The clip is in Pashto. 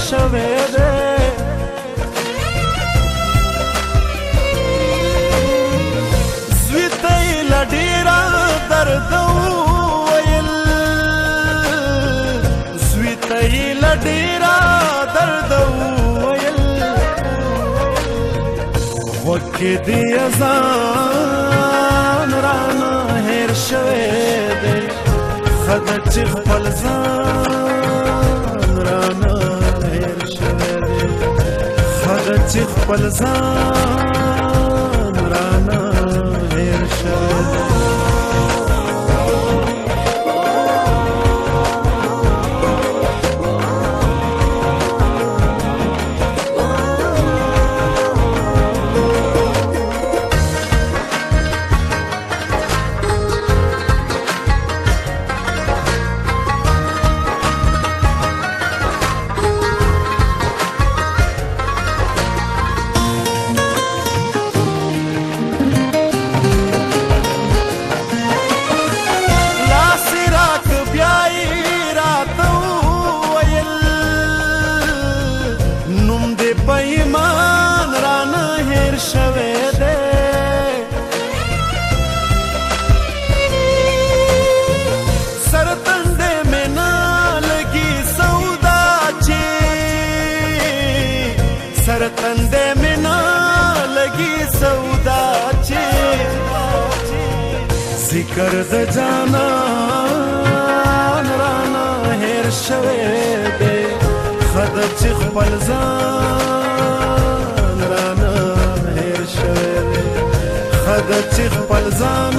شوی دی زوی ته یې له ډېره درده وویل زوی ته یې له ډېره درده وویل غوږ کې دې اذان رانه هېر شوی دی ښه ده چې خپل ځان رانه هېر شوی دی ښه ده چې خپل ځان رانه هېر شوی دی تندے میں نہ لگی سودا چے ذکر د جانان رانا هېر شوی دی ښه ده چې خپل ځان رانه هېر شوی دی ښه ده چې خپل ځان